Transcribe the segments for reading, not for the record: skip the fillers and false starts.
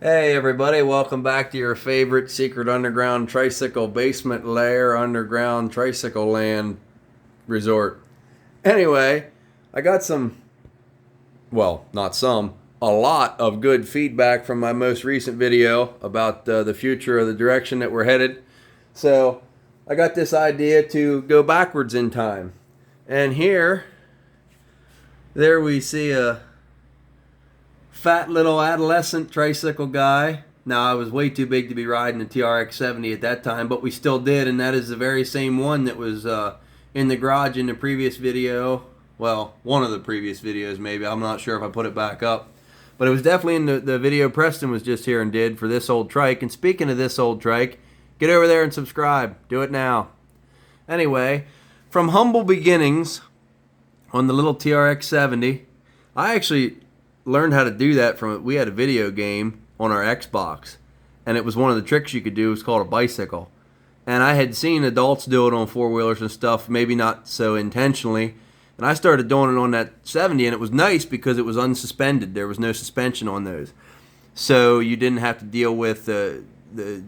Hey everybody, welcome back to your favorite secret underground tricycle basement lair underground tricycle land resort. Anyway, I got a lot of good feedback from my most recent video about the future of the direction that we're headed. So I got this idea to go backwards in time. And there we see a fat little adolescent tricycle guy. Now, I was way too big to be riding a TRX-70 at that time, but we still did, and that is the very same one that was in the garage in the previous video. Well, one of the previous videos, maybe. I'm not sure if I put it back up. But it was definitely in the video Preston was just here and did for this old trike. And speaking of this old trike, get over there and subscribe. Do it now. Anyway, from humble beginnings on the little TRX-70, I actually learned how to do that we had a video game on our Xbox, and it was one of the tricks you could do. It was called a bicycle, and I had seen adults do it on four-wheelers and stuff, maybe not so intentionally, and I started doing it on that 70, and it was nice because it was unsuspended. There was no suspension on those, so you didn't have to deal with the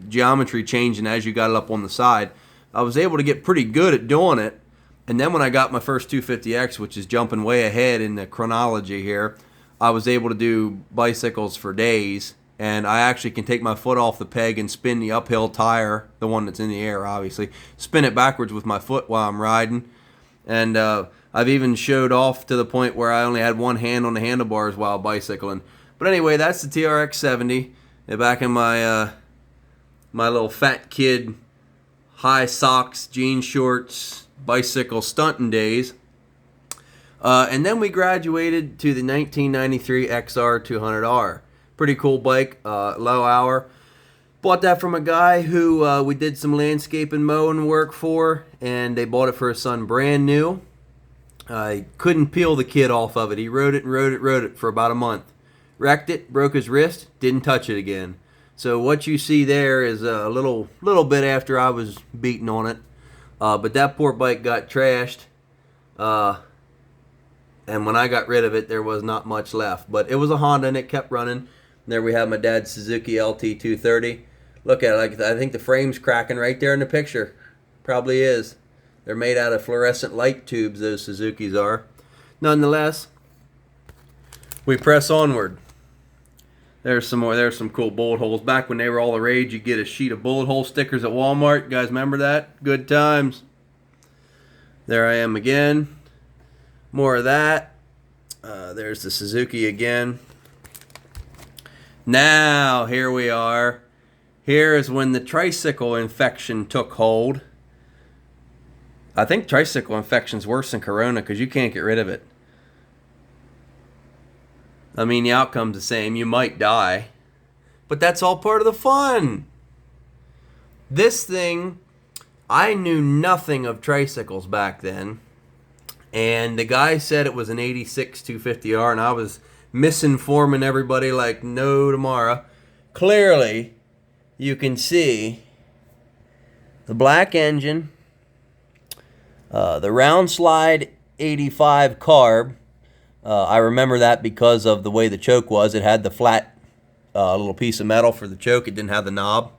geometry changing as you got it up on the side. I was able to get pretty good at doing it, and then when I got my first 250X, which is jumping way ahead in the chronology here, I was able to do bicycles for days, and I actually can take my foot off the peg and spin the uphill tire, the one that's in the air, obviously, spin it backwards with my foot while I'm riding. And I've even showed off to the point where I only had one hand on the handlebars while bicycling. But anyway, that's the TRX-70. Back in my my little fat kid, high socks, jean shorts, bicycle stunting days. And then we graduated to the 1993 XR 200R. Pretty cool bike, low hour. Bought that from a guy who we did some landscape and mowing work for, and they bought it for his son brand new. I couldn't peel the kid off of it. He rode it for about a month. Wrecked it, broke his wrist, didn't touch it again. So what you see there is a little bit after I was beating on it. But that poor bike got trashed. And when I got rid of it, there was not much left. But it was a Honda, and it kept running. There we have my dad's Suzuki Lt230. Look at it. I think the frame's cracking right there in the picture. Probably is. They're made out of fluorescent light tubes, those Suzukis are. Nonetheless, we press onward. There's some more. There's some cool bullet holes. Back when they were all the rage, you get a sheet of bullet hole stickers at Walmart. You guys remember that? Good times. There I am again. More of that. There's the Suzuki again. Now, here we are. Here is when the tricycle infection took hold. I think tricycle infection's worse than corona because you can't get rid of it. I mean, the outcome's the same. You might die. But that's all part of the fun. This thing, I knew nothing of tricycles back then. And the guy said it was an 86 250R, and I was misinforming everybody like no tomorrow. Clearly, you can see the black engine, the round slide 85 carb. I remember that because of the way the choke was. It had the flat little piece of metal for the choke. It didn't have the knob.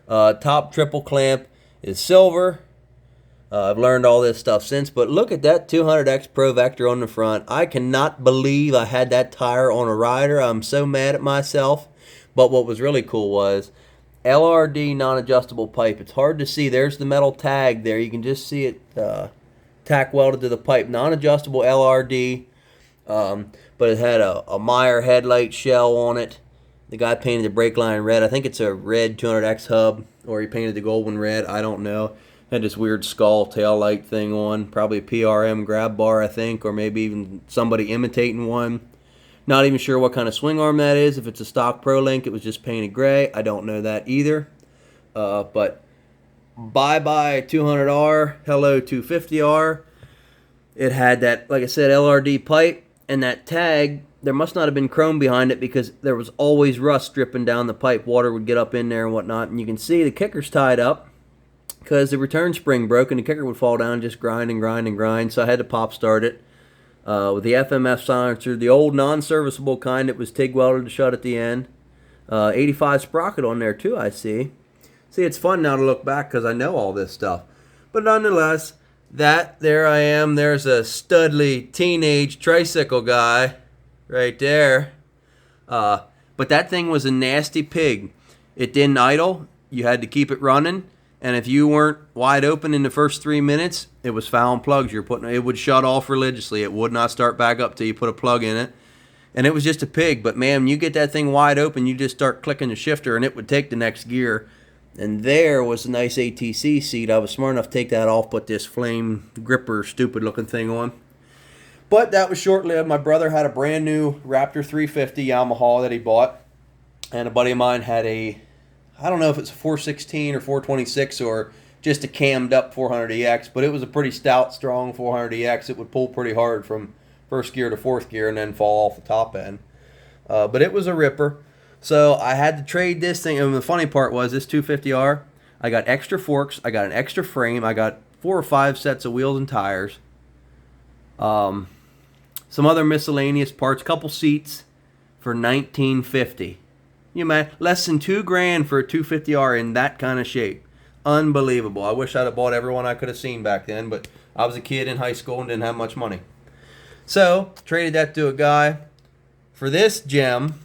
Top triple clamp is silver. I've learned all this stuff since, but look at that 200X Pro Vector on the front. I cannot believe I had that tire on a rider. I'm so mad at myself. But what was really cool was LRD non-adjustable pipe. It's hard to see. There's the metal tag there. You can just see it tack welded to the pipe. Non-adjustable LRD, but it had a Meyer headlight shell on it. The guy painted the brake line red. I think it's a red 200X hub, or he painted the gold one red. I don't know. Had this weird skull tail light thing on, probably a PRM grab bar, I think, or maybe even somebody imitating one. Not even sure what kind of swing arm that is. If it's a stock Pro Link, it was just painted gray. I don't know that either. But bye-bye 200R, hello 250R. It had that, like I said, LRD pipe, and that tag, there must not have been chrome behind it because there was always rust dripping down the pipe. Water would get up in there and whatnot, and you can see the kicker's tied up because the return spring broke and the kicker would fall down and just grind and grind and grind. So I had to pop start it with the FMF silencer, the old non-serviceable kind that was TIG welded to shut at the end. 85 sprocket on there too, I see. See, it's fun now to look back because I know all this stuff. But nonetheless, there I am. There's a studly teenage tricycle guy right there. But that thing was a nasty pig. It didn't idle. You had to keep it running. And if you weren't wide open in the first 3 minutes, it was fouling plugs. It would shut off religiously. It would not start back up till you put a plug in it. And it was just a pig. But man, when you get that thing wide open, you just start clicking the shifter and it would take the next gear. And there was a nice ATC seat. I was smart enough to take that off, put this flame gripper stupid looking thing on. But that was short-lived. My brother had a brand new Raptor 350 Yamaha that he bought. And a buddy of mine had I don't know if it's a 416 or 426 or just a cammed up 400EX, but it was a pretty stout, strong 400EX. It would pull pretty hard from first gear to fourth gear and then fall off the top end. But it was a ripper. So I had to trade this thing. And the funny part was this 250R, I got extra forks, I got an extra frame, I got 4 or 5 sets of wheels and tires. Some other miscellaneous parts, couple seats for $19.50. You man, less than $2,000 for a 250R in that kind of shape. Unbelievable. I wish I'd have bought everyone I could have seen back then, but I was a kid in high school and didn't have much money. So, traded that to a guy for this gem.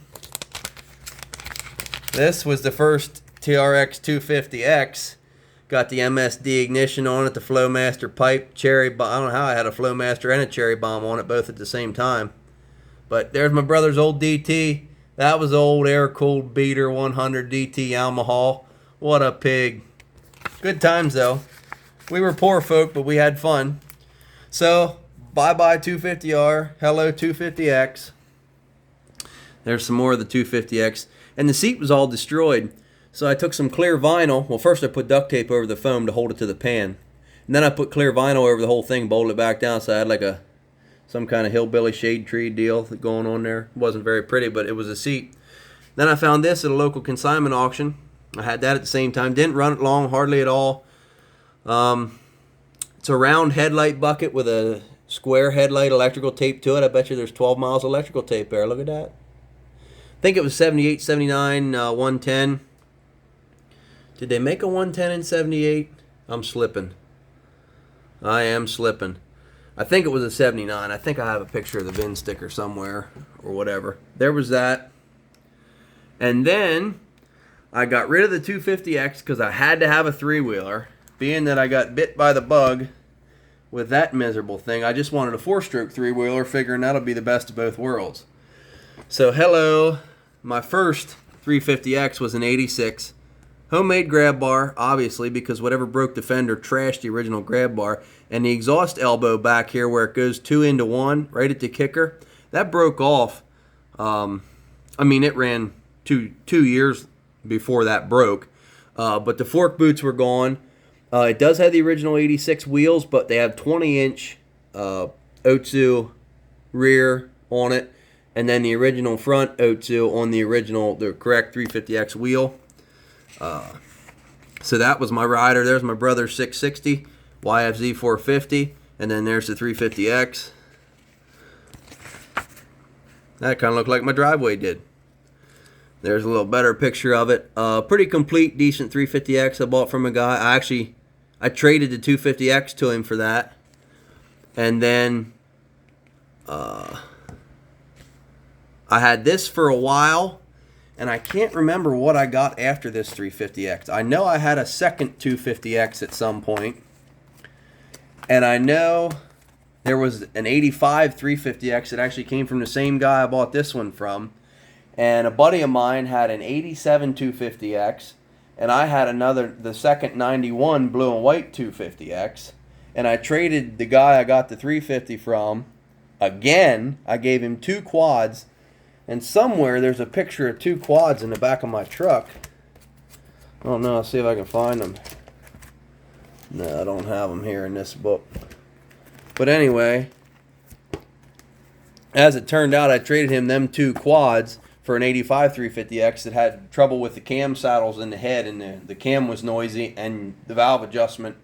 This was the first TRX 250X. Got the MSD ignition on it, the Flowmaster pipe, cherry bomb. I don't know how I had a Flowmaster and a cherry bomb on it both at the same time. But there's my brother's old DT. That was old air-cooled beater 100 DT Yamaha. What a pig. Good times, though. We were poor folk, but we had fun. So, bye-bye 250R. Hello 250X. There's some more of the 250X. And the seat was all destroyed. So I took some clear vinyl. Well, first I put duct tape over the foam to hold it to the pan. And then I put clear vinyl over the whole thing, bolted it back down, so I had like some kind of hillbilly shade tree deal going on there. It wasn't very pretty, but it was a seat. Then I found this at a local consignment auction. I had that at the same time. Didn't run it long, hardly at all. It's a round headlight bucket with a square headlight electrical tape to it. I bet you there's 12 miles of electrical tape there. Look at that. I think it was 78, 79, 110. Did they make a 110 in 78? I'm slipping. I am slipping. I think it was a 79. I think I have a picture of the VIN sticker somewhere or whatever. There was that. And then I got rid of the 250X because I had to have a three-wheeler. Being that I got bit by the bug with that miserable thing, I just wanted a four-stroke three-wheeler, figuring that'll be the best of both worlds. So hello, my first 350X was an 86. Homemade grab bar, obviously, because whatever broke the fender trashed the original grab bar. And the exhaust elbow back here where it goes 2 into 1, right at the kicker, that broke off. I mean, it ran two years before that broke. But the fork boots were gone. It does have the original 86 wheels, but they have 20-inch Otsu rear on it. And then the original front Otsu on the correct 350X wheel. So that was my rider. There's my brother's 660 YFZ 450, and then there's the 350X. That kind of looked like my driveway did. There's a little better picture of it. Pretty complete, decent 350X I bought from a guy. I traded the 250X to him for that, and then I had this for a while. And I can't remember what I got after this 350X. I know I had a second 250X at some point. And I know there was an 85 350X that actually came from the same guy I bought this one from. And a buddy of mine had an 87 250X. And I had the second 91 blue and white 250X. And I traded the guy I got the 350 from. Again, I gave him 2 quads. And somewhere there's a picture of 2 quads in the back of my truck. I don't know. I'll see if I can find them. No, I don't have them here in this book. But anyway, as it turned out, I traded him them 2 quads for an 85 350X that had trouble with the cam saddles in the head, and the cam was noisy, and the valve adjustment,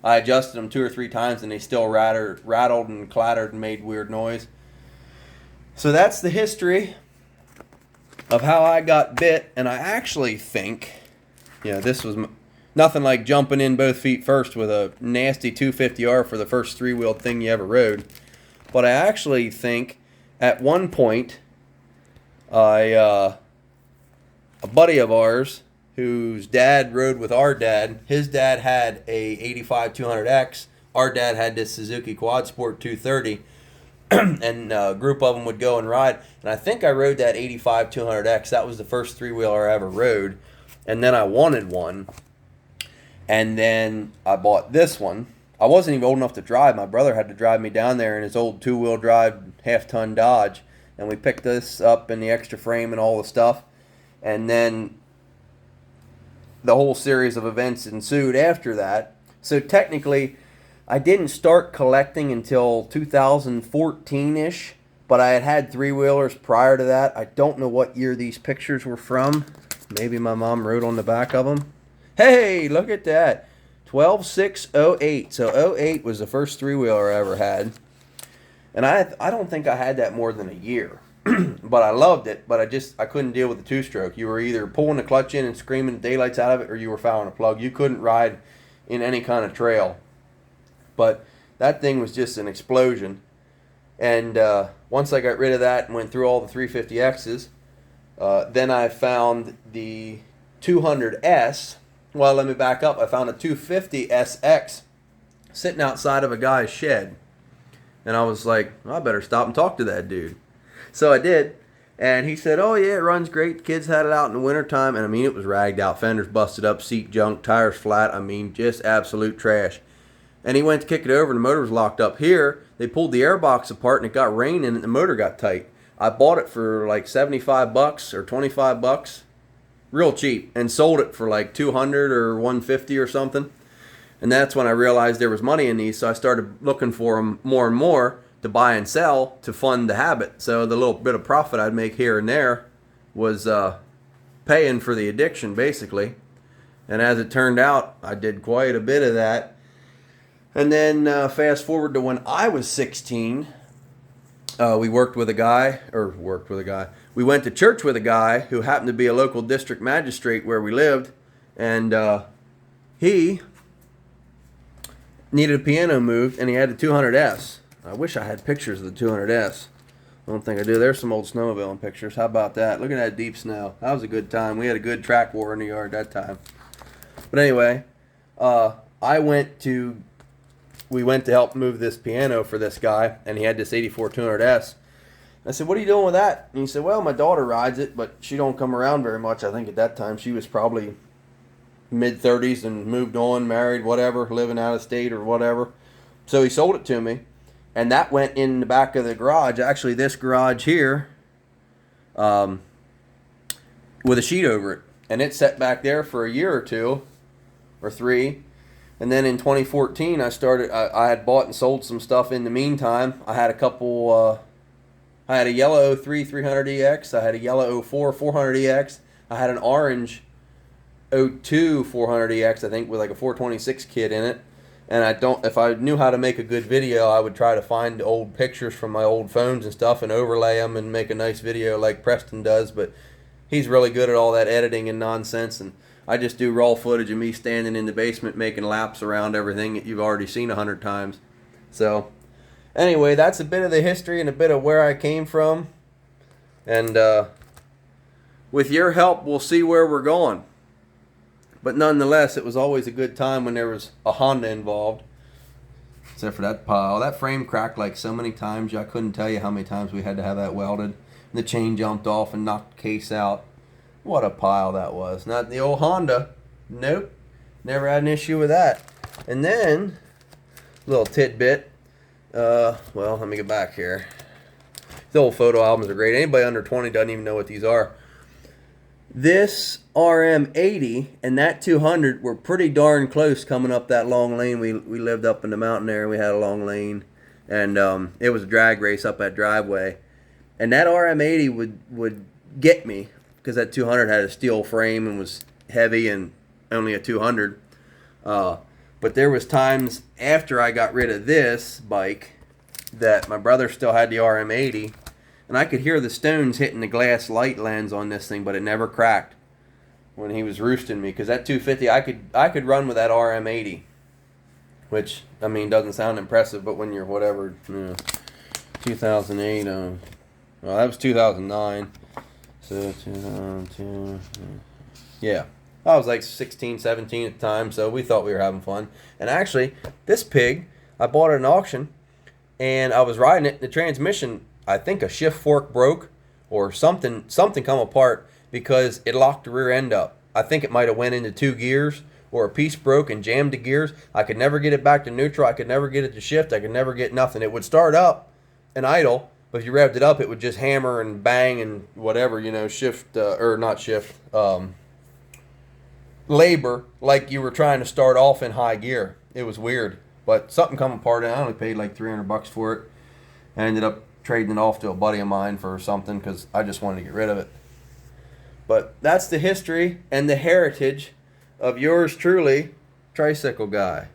I adjusted them 2 or 3 times, and they still rattled and clattered and made weird noise. So that's the history of how I got bit, and I actually think, this was nothing like jumping in both feet first with a nasty 250R for the first three-wheeled thing you ever rode. But I actually think at one point, a buddy of ours whose dad rode with our dad, his dad had a 85 200X. Our dad had this Suzuki Quad Sport 230. And a group of them would go and ride. And I think I rode that 85 200X. That was the first three-wheeler I ever rode. And then I wanted one. And then I bought this one. I wasn't even old enough to drive. My brother had to drive me down there in his old two-wheel drive half-ton Dodge. And we picked this up in the extra frame and all the stuff. And then the whole series of events ensued after that. So technically, I didn't start collecting until 2014-ish, but I had three-wheelers prior to that. I don't know what year these pictures were from. Maybe my mom wrote on the back of them. Hey, look at that. 12/6/08. So 08 was the first three-wheeler I ever had. And I don't think I had that more than a year. But I loved it, but I couldn't deal with the two-stroke. You were either pulling the clutch in and screaming the daylights out of it, or you were fouling a plug. You couldn't ride in any kind of trail. But that thing was just an explosion. And once I got rid of that and went through all the 350Xs, then I found the 200S. Well, let me back up. I found a 250SX sitting outside of a guy's shed. And I was like, I better stop and talk to that dude. So I did. And he said, oh, yeah, it runs great. The kids had it out in the wintertime. And, I mean, it was ragged out. Fenders busted up, seat junk, tires flat. I mean, just absolute trash. And he went to kick it over, and the motor was locked up. Here, they pulled the airbox apart, and it got rain in it, and the motor got tight. I bought it for like $75 or $25, real cheap, and sold it for like $200 or $150 or something. And that's when I realized there was money in these, so I started looking for them more and more to buy and sell to fund the habit. So the little bit of profit I'd make here and there was paying for the addiction, basically. And as it turned out, I did quite a bit of that. And then fast forward to when I was 16, we worked with a guy. We went to church with a guy who happened to be a local district magistrate where we lived. And he needed a piano moved, and he had a 200S. I wish I had pictures of the 200S. I don't think I do. There's some old snowmobiling pictures. How about that? Look at that deep snow. That was a good time. We had a good track war in the yard that time. But anyway, we went to help move this piano for this guy, and he had this 84 200S. I said, what are you doing with that? And he said, well, my daughter rides it, but she don't come around very much. I think at that time she was probably mid-30s and moved on, married, whatever, living out of state or whatever. So he sold it to me, and that went in the back of the garage. Actually, this garage here, with a sheet over it. And it sat back there for a year or two, or three. And then in 2014, I had bought and sold some stuff in the meantime. I had a couple, I had a yellow 03 300EX. I had a yellow 04 400EX. I had an orange 02 400EX, I think, with like a 426 kit in it. And if I knew how to make a good video, I would try to find old pictures from my old phones and stuff and overlay them and make a nice video like Preston does. But he's really good at all that editing and nonsense, and I just do raw footage of me standing in the basement making laps around everything that you've already seen 100 times. So, anyway, that's a bit of the history and a bit of where I came from. And with your help, we'll see where we're going. But nonetheless, it was always a good time when there was a Honda involved. Except for that pile. That frame cracked like so many times, I couldn't tell you how many times we had to have that welded. And the chain jumped off and knocked the case out. What a pile that was. Not the old Honda. Nope. Never had an issue with that. And then, little tidbit. Well, let me get back here. The old photo albums are great. Anybody under 20 doesn't even know what these are. This RM80 and that 200 were pretty darn close coming up that long lane. We lived up in the mountain there, and we had a long lane. And it was a drag race up that driveway. And that RM80 would get me, because that 200 had a steel frame and was heavy and only a 200. But there was times after I got rid of this bike that my brother still had the RM80. and I could hear the stones hitting the glass light lens on this thing, but it never cracked when he was roosting me. Because that 250, I could run with that RM80, which, I mean, doesn't sound impressive, but when you're whatever, 2008, well, that was 2009, so 2002, yeah. I was like 16, 17 at the time, so we thought we were having fun. And actually, this pig, I bought it at an auction, and I was riding it. The transmission, I think a shift fork broke or something come apart because it locked the rear end up. I think it might have went into 2 gears, or a piece broke and jammed the gears. I could never get it back to neutral. I could never get it to shift. I could never get nothing. It would start up and idle, but if you revved it up, it would just hammer and bang and whatever, shift, or not shift, labor like you were trying to start off in high gear. It was weird, but something come apart, and I only paid like $300 for it. I ended up trading it off to a buddy of mine for something because I just wanted to get rid of it. But that's the history and the heritage of yours truly, Tricycle Guy.